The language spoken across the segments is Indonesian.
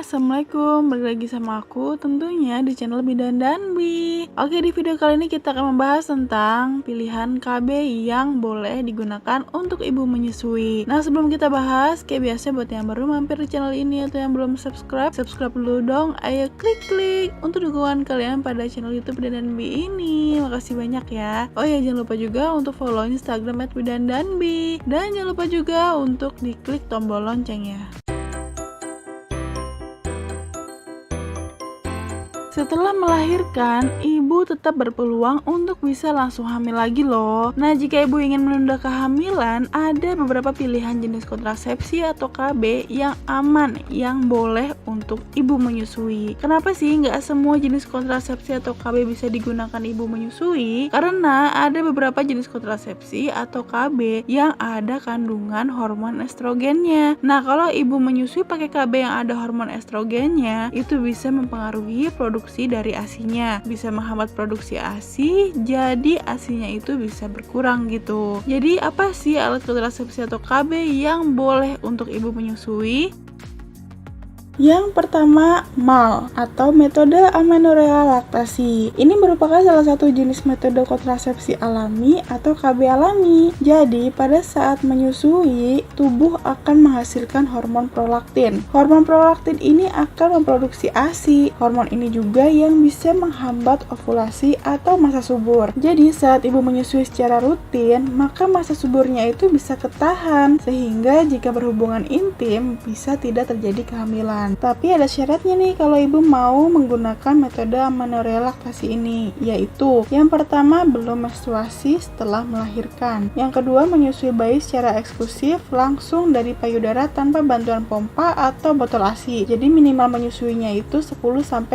Assalamualaikum, balik lagi sama aku tentunya di channel Bidan dan Bi. Oke, di video kali ini kita akan membahas tentang pilihan KB yang boleh digunakan untuk ibu menyusui. Nah, sebelum kita bahas, kayak biasa buat yang baru mampir di channel ini atau yang belum subscribe dulu dong. Ayo klik untuk dukungan kalian pada channel YouTube Bidan dan Bi ini. Makasih banyak ya. Oh ya, jangan lupa juga untuk follow Instagram @bidan dan Bi. Dan jangan lupa juga untuk diklik tombol loncengnya. Setelah melahirkan, ibu tetap berpeluang untuk bisa langsung hamil lagi loh. Nah, jika ibu ingin menunda kehamilan, ada beberapa pilihan jenis kontrasepsi atau KB yang aman, yang boleh untuk ibu menyusui. Kenapa sih nggak semua jenis kontrasepsi atau KB bisa digunakan ibu menyusui? Karena ada beberapa jenis kontrasepsi atau KB yang ada kandungan hormon estrogennya. Nah, kalau ibu menyusui pakai KB yang ada hormon estrogennya, itu bisa mempengaruhi produksi dari ASI-nya, bisa menghambat produksi ASI, jadi ASI-nya itu bisa berkurang gitu. Jadi apa sih alat kontrasepsi atau KB yang boleh untuk ibu menyusui? Yang pertama, MAL atau metode amenorrhea laktasi. Ini merupakan salah satu jenis metode kontrasepsi alami atau KB alami. Jadi, pada saat menyusui, tubuh akan menghasilkan hormon prolaktin. Hormon prolaktin ini akan memproduksi ASI. Hormon ini juga yang bisa menghambat ovulasi atau masa subur. Jadi, saat ibu menyusui secara rutin, maka masa suburnya itu bisa ketahan, sehingga jika berhubungan intim bisa tidak terjadi kehamilan. Tapi ada syaratnya nih kalau ibu mau menggunakan metode amenorrhea laktasi ini, yaitu yang pertama belum menstruasi setelah melahirkan, yang kedua menyusui bayi secara eksklusif langsung dari payudara tanpa bantuan pompa atau botol ASI. Jadi minimal menyusuinya itu 10-12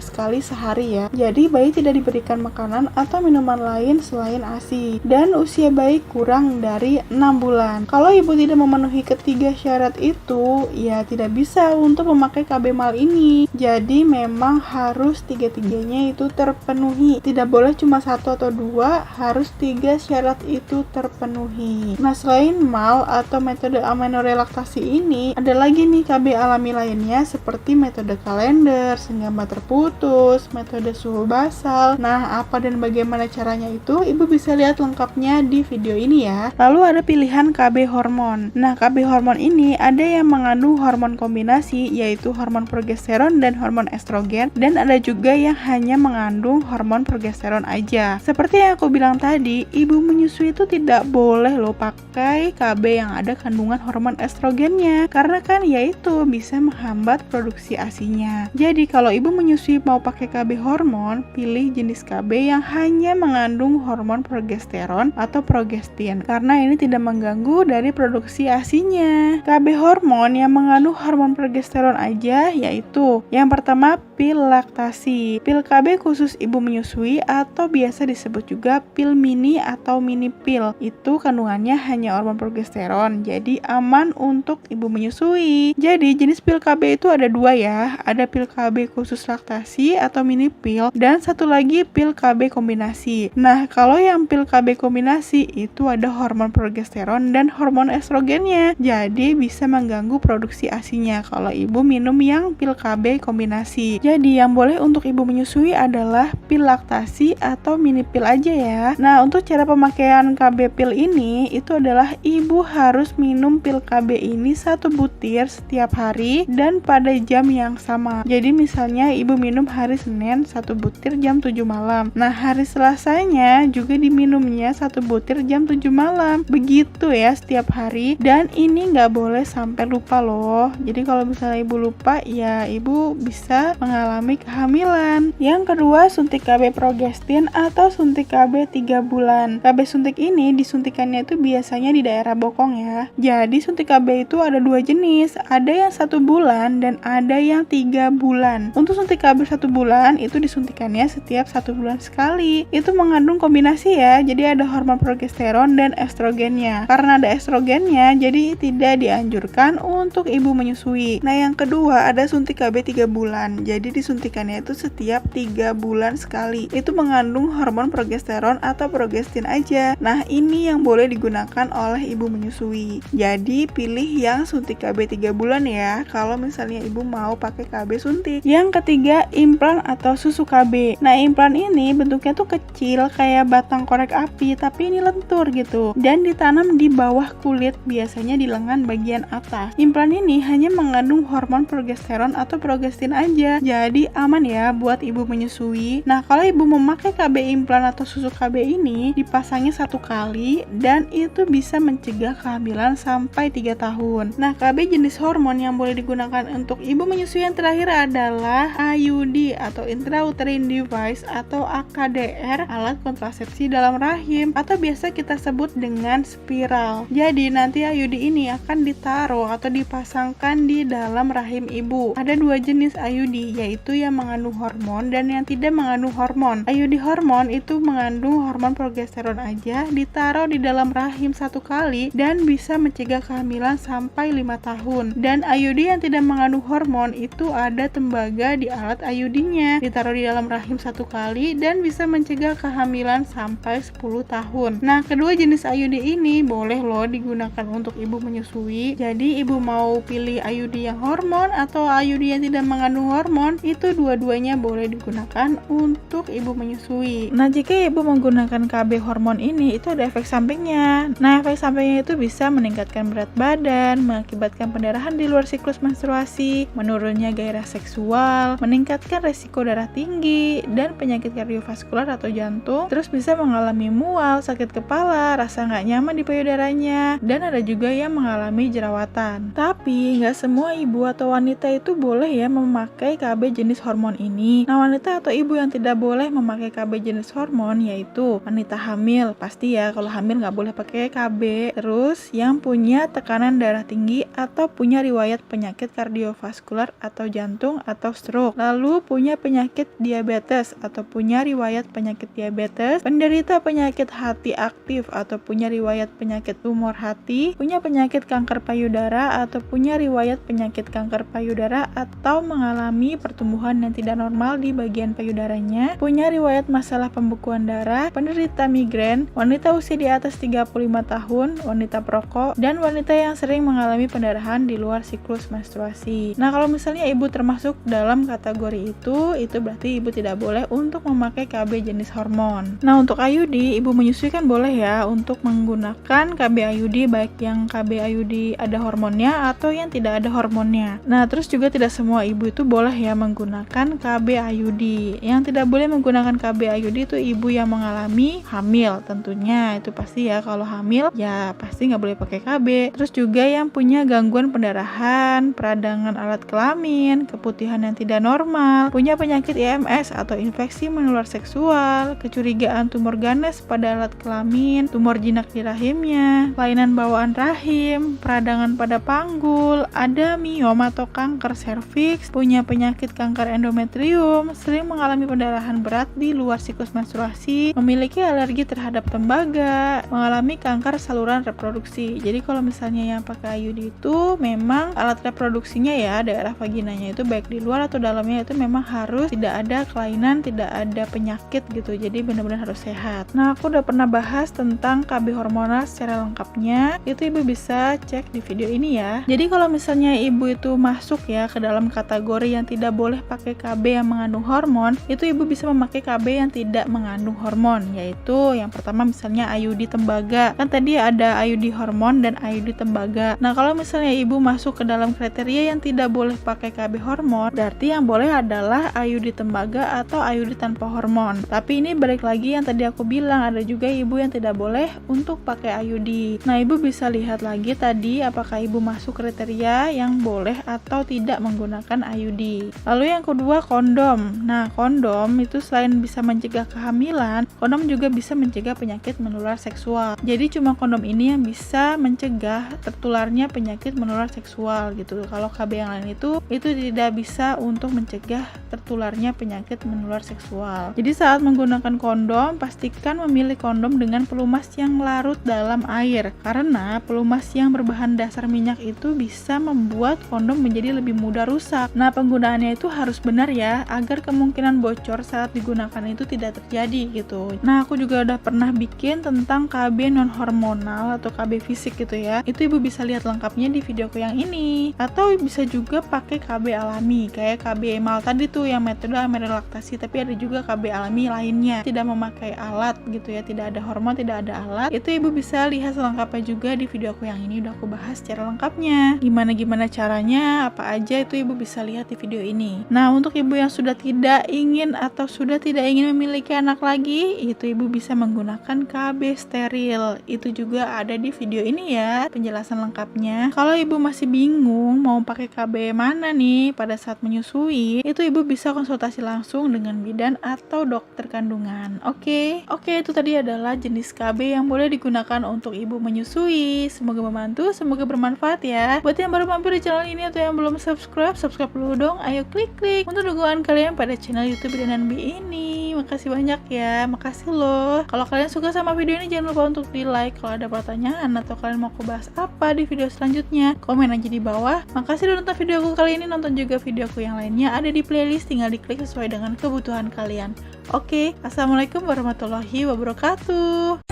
kali sehari ya. Jadi bayi tidak diberikan makanan atau minuman lain selain ASI, dan usia bayi kurang dari 6 bulan. Kalau ibu tidak memenuhi ketiga syarat itu, ya tidak bisa untuk memakai KB MAL ini. Jadi memang harus tiga-tiganya itu terpenuhi. Tidak boleh cuma satu atau dua, harus 3 syarat itu terpenuhi. Nah, selain MAL atau metode amenorrhea laktasi ini, ada lagi nih KB alami lainnya seperti metode kalender, senggama terputus, metode suhu basal. Nah, apa dan bagaimana caranya itu, ibu bisa lihat lengkapnya di video ini ya. Lalu ada pilihan KB hormon. Nah, KB hormon ini ada yang mengandung hormon kombinasi, yaitu hormon progesteron dan hormon estrogen, dan ada juga yang hanya mengandung hormon progesteron aja. Seperti yang aku bilang tadi, ibu menyusui itu tidak boleh loh pakai KB yang ada kandungan hormon estrogennya, karena kan yaitu bisa menghambat produksi ASI-nya. Jadi kalau ibu menyusui mau pakai KB hormon, pilih jenis KB yang hanya mengandung hormon progesteron atau progestin, karena ini tidak mengganggu dari produksi ASI-nya. KB hormon yang mengandung hormon progesteron aja, yaitu yang pertama pil laktasi. Pil KB khusus ibu menyusui atau biasa disebut juga pil mini atau mini pil. Itu kandungannya hanya hormon progesteron, jadi aman untuk ibu menyusui. Jadi jenis pil KB itu ada dua ya, ada pil KB khusus laktasi atau mini pil, dan satu lagi pil KB kombinasi. Nah, kalau yang pil KB kombinasi itu ada hormon progesteron dan hormon estrogennya, jadi bisa mengganggu produksi ASI-nya kalau ibu minum yang pil KB kombinasi. Jadi yang boleh untuk ibu menyusui adalah pil laktasi atau mini pil aja ya. Nah, untuk cara pemakaian KB pil ini itu adalah ibu harus minum pil KB ini 1 butir setiap hari dan pada jam yang sama. Jadi misalnya ibu minum hari Senin 1 butir jam 7 malam. Nah, hari Selasanya juga diminumnya 1 butir jam 7 malam. Begitu ya setiap hari, dan ini nggak boleh sampai lupa loh. Jadi kalau misalnya ibu lupa, ya ibu bisa mengalami kehamilan. Yang kedua, suntik KB progestin atau suntik KB 3 bulan. KB suntik ini disuntikannya itu biasanya di daerah bokong ya. Jadi suntik KB itu ada 2 jenis, ada yang 1 bulan dan ada yang 3 bulan. Untuk suntik KB 1 bulan itu disuntikannya setiap 1 bulan sekali. Itu mengandung kombinasi ya, jadi ada hormon progesteron dan estrogennya. Karena ada estrogennya, jadi tidak dianjurkan untuk ibu menyusui. Nah, yang Yang kedua ada suntik KB 3 bulan. Jadi disuntikannya itu setiap 3 bulan sekali. Itu mengandung hormon progesteron atau progestin aja. Nah, ini yang boleh digunakan oleh ibu menyusui. Jadi pilih yang suntik KB 3 bulan ya kalau misalnya ibu mau pakai KB suntik. Yang ketiga, implan atau susu KB. Nah, implan ini bentuknya tuh kecil kayak batang korek api, tapi ini lentur gitu. Dan ditanam di bawah kulit, biasanya di lengan bagian atas. Implan ini hanya mengandung hormon progesteron atau progestin aja. Jadi aman ya buat ibu menyusui. Nah, kalau ibu memakai KB implan atau susu KB ini dipasangnya 1 kali dan itu bisa mencegah kehamilan sampai 3 tahun. Nah, KB jenis hormon yang boleh digunakan untuk ibu menyusui yang terakhir adalah IUD atau intrauterine device atau AKDR, alat kontrasepsi dalam rahim, atau biasa kita sebut dengan spiral. Jadi nanti IUD ini akan ditaruh atau dipasangkan di dalam rahim ibu. Ada 2 jenis IUD, yaitu yang mengandung hormon dan yang tidak mengandung hormon. IUD hormon itu mengandung hormon progesteron aja, ditaruh di dalam rahim 1 kali dan bisa mencegah kehamilan sampai 5 tahun. Dan IUD yang tidak mengandung hormon itu ada tembaga di alat IUD-nya, ditaruh di dalam rahim 1 kali dan bisa mencegah kehamilan sampai 10 tahun. Nah, kedua jenis IUD ini boleh loh digunakan untuk ibu menyusui. Jadi ibu mau pilih IUD yang hormon atau IUD yang tidak mengandung hormon, itu dua-duanya boleh digunakan untuk ibu menyusui. Nah, jika ibu menggunakan KB hormon ini, itu ada efek sampingnya. Nah, efek sampingnya itu bisa meningkatkan berat badan, mengakibatkan pendarahan di luar siklus menstruasi, menurunnya gairah seksual, meningkatkan resiko darah tinggi, dan penyakit kardiovaskular atau jantung, terus bisa mengalami mual, sakit kepala, rasa nggak nyaman di payudaranya, dan ada juga yang mengalami jerawatan. Tapi, nggak semua ibu atau wanita itu boleh ya memakai KB jenis hormon ini. Nah, wanita atau ibu yang tidak boleh memakai KB jenis hormon yaitu wanita hamil, pasti ya kalau hamil nggak boleh pakai KB. Terus yang punya tekanan darah tinggi atau punya riwayat penyakit kardiovaskular atau jantung atau stroke, lalu punya penyakit diabetes atau punya riwayat penyakit diabetes, penderita penyakit hati aktif atau punya riwayat penyakit tumor hati, punya penyakit kanker payudara atau punya riwayat penyakit kanker payudara atau mengalami pertumbuhan yang tidak normal di bagian payudaranya, punya riwayat masalah pembekuan darah, penderita migrain, wanita usia di atas 35 tahun, wanita perokok, dan wanita yang sering mengalami pendarahan di luar siklus menstruasi. Nah, kalau misalnya ibu termasuk dalam kategori itu berarti ibu tidak boleh untuk memakai KB jenis hormon. Nah, untuk IUD, ibu menyusui kan boleh ya untuk menggunakan KB IUD, baik yang KB IUD ada hormonnya atau yang tidak ada hormonnya. Nah, terus juga tidak semua ibu itu boleh ya menggunakan KB IUD. Yang tidak boleh menggunakan KB IUD itu ibu yang mengalami hamil tentunya. Itu pasti ya, kalau hamil ya pasti nggak boleh pakai KB. Terus juga yang punya gangguan pendarahan, peradangan alat kelamin, keputihan yang tidak normal, punya penyakit IMS atau infeksi menular seksual, kecurigaan tumor ganas pada alat kelamin, tumor jinak di rahimnya, kelainan bawaan rahim, peradangan pada panggul, ada miom atau kanker serviks, punya penyakit kanker endometrium, sering mengalami pendarahan berat di luar siklus menstruasi, memiliki alergi terhadap tembaga, mengalami kanker saluran reproduksi. Jadi kalau misalnya yang pakai IUD itu memang alat reproduksinya ya, daerah vaginanya itu baik di luar atau dalamnya itu memang harus tidak ada kelainan, tidak ada penyakit gitu. Jadi benar-benar harus sehat. Nah, aku udah pernah bahas tentang KB hormonal secara lengkapnya. Itu ibu bisa cek di video ini ya. Jadi kalau misalnya ibu itu masuk ya ke dalam kategori yang tidak boleh pakai KB yang mengandung hormon, itu ibu bisa memakai KB yang tidak mengandung hormon, yaitu yang pertama misalnya IUD tembaga. Kan tadi ada IUD hormon dan IUD tembaga. Nah, kalau misalnya ibu masuk ke dalam kriteria yang tidak boleh pakai KB hormon, berarti yang boleh adalah IUD tembaga atau IUD tanpa hormon. Tapi ini balik lagi yang tadi aku bilang, ada juga ibu yang tidak boleh untuk pakai IUD. Nah, ibu bisa lihat lagi tadi apakah ibu masuk kriteria yang boleh atau tidak menggunakan IUD. Lalu yang kedua, kondom. Nah, kondom itu selain bisa mencegah kehamilan, kondom juga bisa mencegah penyakit menular seksual. Jadi cuma kondom ini yang bisa mencegah tertularnya penyakit menular seksual gitu. Kalau KB yang lain itu tidak bisa untuk mencegah tertularnya penyakit menular seksual. Jadi saat menggunakan kondom, pastikan memilih kondom dengan pelumas yang larut dalam air, karena pelumas yang berbahan dasar minyak itu bisa membuat kondom kondom menjadi lebih mudah rusak. Nah, penggunaannya itu harus benar ya, agar kemungkinan bocor saat digunakan itu tidak terjadi gitu. Nah, aku juga udah pernah bikin tentang KB non hormonal atau KB fisik gitu ya. Itu ibu bisa lihat lengkapnya di videoku yang ini. Atau bisa juga pakai KB alami, kayak KB emal tadi tuh yang metode amerelaktasi, tapi ada juga KB alami lainnya, tidak memakai alat gitu ya, tidak ada hormon, tidak ada alat. Itu ibu bisa lihat selengkapnya juga di videoku yang ini, udah aku bahas secara lengkapnya. Gimana caranya, apa aja itu ibu bisa lihat di video ini. Nah, untuk ibu yang sudah tidak ingin atau sudah tidak ingin memiliki anak lagi, itu ibu bisa menggunakan KB steril. Itu juga ada di video ini ya, penjelasan lengkapnya. Kalau ibu masih bingung mau pakai KB mana nih pada saat menyusui, itu ibu bisa konsultasi langsung dengan bidan atau dokter kandungan. Oke, itu tadi adalah jenis KB yang boleh digunakan untuk ibu menyusui. Semoga membantu, semoga bermanfaat ya. Buat yang baru mampir di channel ini atau yang belum subscribe dulu dong. Ayo klik untuk dukungan kalian pada channel YouTube Bidan Bi ini. Makasih banyak ya, makasih loh. Kalau kalian suka sama video ini jangan lupa untuk di like. Kalau ada pertanyaan atau kalian mau aku bahas apa di video selanjutnya, komen aja di bawah. Makasih udah nonton videoku kali ini, nonton juga videoku yang lainnya ada di playlist, tinggal diklik sesuai dengan kebutuhan kalian. Oke, assalamualaikum warahmatullahi wabarakatuh.